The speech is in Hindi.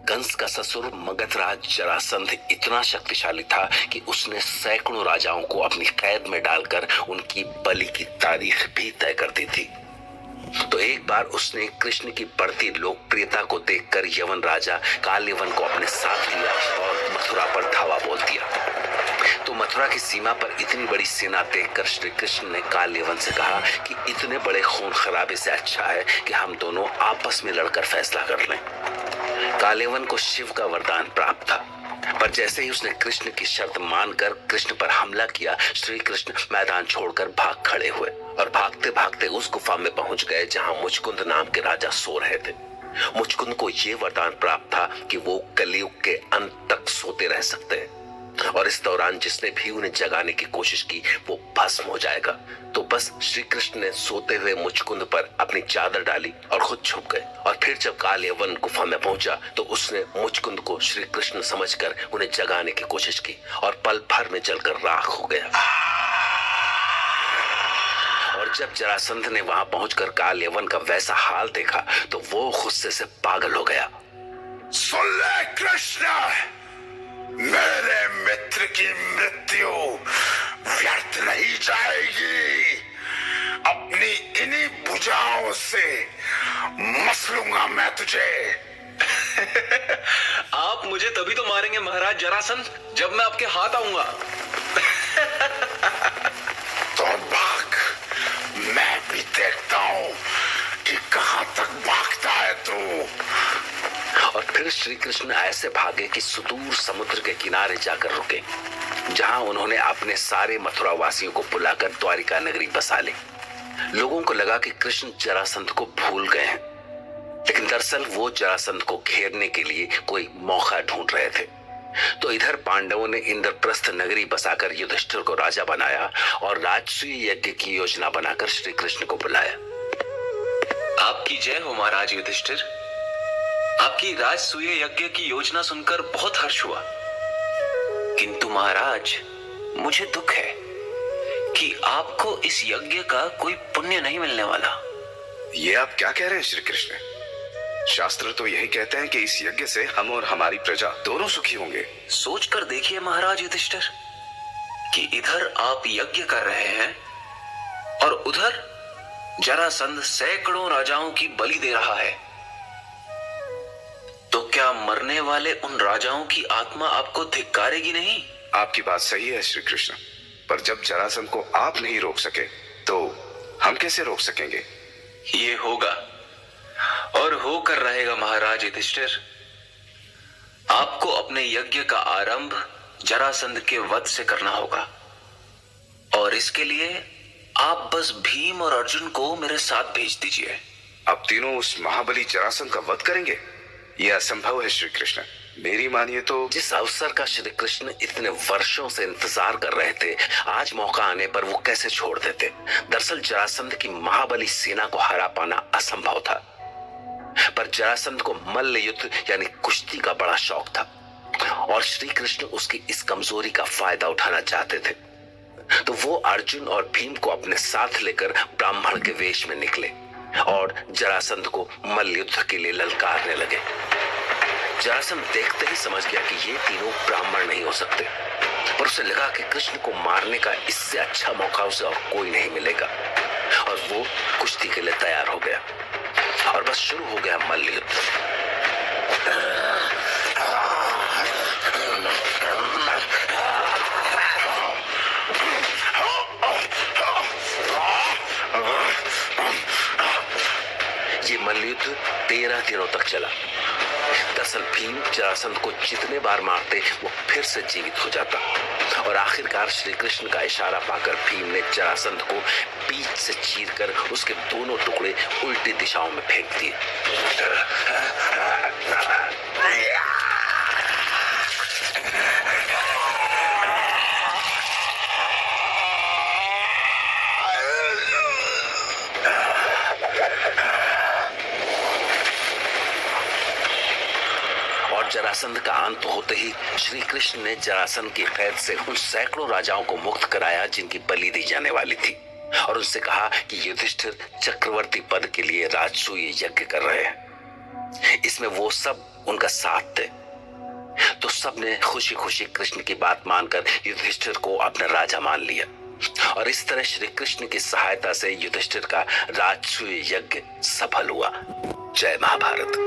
कंस का ससुर मगधराज जरासंध इतना शक्तिशाली था कि उसने सैकड़ों राजाओं को अपनी कैद में डालकर उनकी बलि की तारीख भी तय कर दी थी। तो एक बार उसने कृष्ण की बढ़ती लोकप्रियता को देखकर यवन राजा कालयवन को अपने साथ लिया और मथुरा पर धावा बोल दिया। तो मथुरा की सीमा पर इतनी बड़ी सेना देखकर श्री कृष्ण ने कालयवन से कहा कि इतने बड़े खून खराबे से अच्छा है कि हम दोनों आपस में लड़कर फैसला कर लें। कालयवन को शिव का वरदान प्राप्त था, पर जैसे ही उसने कृष्ण की शर्त मानकर कृष्ण पर हमला किया, श्री कृष्ण मैदान छोड़कर भाग खड़े हुए और भागते भागते उस गुफा में पहुंच गए जहां मुचकुंद नाम के राजा सो रहे थे। मुचकुंद को यह वरदान प्राप्त था कि वो कलयुग के अंत तक सोते रह सकते हैं और इस दौरान जिसने भी उन्हें जगाने की कोशिश की वो भस्म हो जाएगा। तो बस श्री कृष्ण ने सोते हुए मुचकुंद पर अपनी चादर डाली और खुद छुप गए। और फिर जब कालयवन गुफा में पहुंचा तो उसने मुचकुंद को श्री कृष्ण समझकर उन्हें जगाने की कोशिश की और पल भर में जलकर राख हो गया। और जब जरासंध ने वहां पहुंचकर कालयवन का वैसा हाल देखा तो वो गुस्से से पागल हो गया। सुन ले कृष्ण, मेरे मित्र की मृत्यु व्यर्थ नहीं जाएगी। अपनी इन्हीं भुजाओं से मसलूंगा मैं तुझे। आप मुझे तभी तो मारेंगे महाराज जरासंध जब मैं आपके हाथ आऊंगा। तो भाग, मैं भी देखता हूं कि कहां तक भागता है तू। और फिर श्री कृष्ण ऐसे भागे कि सुदूर समुद्र के किनारे जाकर रुके, जहां उन्होंने अपने सारे मथुरा वासियों को बुलाकर द्वारिका नगरी बसा ली। लोगों को लगा कि कृष्ण जरासंध को भूल गए हैं, लेकिन दरअसल वो जरासंध को घेरने के लिए कोई मौका ढूंढ रहे थे। तो इधर पांडवों ने इंद्रप्रस्थ नगरी बसाकर युधिष्ठिर को राजा बनाया और राजसूय यज्ञ की योजना बनाकर श्री कृष्ण को बुलाया। आपकी जय हो महाराज युधिष्ठिर। आपकी राजसूय यज्ञ की योजना सुनकर बहुत हर्ष हुआ, किंतु महाराज मुझे दुख है कि आपको इस यज्ञ का कोई पुण्य नहीं मिलने वाला। ये आप क्या कह रहे हैं श्री कृष्ण? शास्त्र तो यही कहते हैं कि इस यज्ञ से हम और हमारी प्रजा दोनों सुखी होंगे। सोचकर देखिए महाराज युधिष्ठिर कि इधर आप यज्ञ कर रहे हैं और उधर जरासंध सैकड़ों राजाओं की बलि दे रहा है। तो क्या मरने वाले उन राजाओं की आत्मा आपको धिक्कारेगी नहीं? आपकी बात सही है श्री कृष्ण, पर जब जरासंध को आप नहीं रोक सके तो हम कैसे रोक सकेंगे? ये होगा और होकर रहेगा महाराज युधिष्ठिर। आपको अपने यज्ञ का आरंभ जरासंध के वध से करना होगा और इसके लिए आप बस भीम और अर्जुन को मेरे साथ भेज दीजिए। आप तीनों उस महाबली जरासंध का वध करेंगे? यह असंभव है श्री कृष्ण। मेरी मानिए तो जिस अवसर का श्री कृष्ण इतने वर्षों से इंतजार कर रहे थे, आज मौका आने पर वो कैसे छोड़ देते। दरअसल जरासंध की महाबली सेना को हरा पाना असंभव था, पर जरासंध को मल्ल युद्ध यानी कुश्ती का बड़ा शौक था और श्री कृष्ण उसकी इस कमजोरी का फायदा उठाना चाहते थे। तो वो अर्जुन और भीम को अपने साथ लेकर ब्राह्मण के वेश में निकले और जरासंध को मल्ल युद्ध के लिए ललकारने लगे। जरासंध देखते ही समझ गया कि ये तीनों ब्राह्मण नहीं हो सकते, पर उसे लगा कि कृष्ण को मारने का इससे अच्छा मौका उसे और कोई नहीं मिलेगा और वो कुश्ती के लिए तैयार हो गया और बस शुरू हो गया मल्ल युद्ध। ये मल्ल युद्ध 13 दिनों तक चला। दरअसल भीम जरासंध को जितने बार मारते वो फिर से जीवित हो जाता और आखिरकार श्री कृष्ण का इशारा पाकर भीम ने जरासंध को बीच से चीरकर उसके दोनों टुकड़े उल्टी दिशाओं में फेंक दिए। जरासंध का अंत होते ही श्री कृष्ण ने जरासंध की कैद से उन सैकड़ों राजाओं को मुक्त कराया जिनकी बलि दी जाने वाली थी और उनसे कहा कि युधिष्ठिर चक्रवर्ती पद के लिए राजसूय यज्ञ कर रहे हैं। इसमें वो सब उनका साथ थे। तो सबने खुशी खुशी कृष्ण की बात मानकर युधिष्ठिर को अपना राजा मान लिया और इस तरह श्री कृष्ण की सहायता से युधिष्ठिर का राजसूय यज्ञ सफल हुआ। जय महाभारत।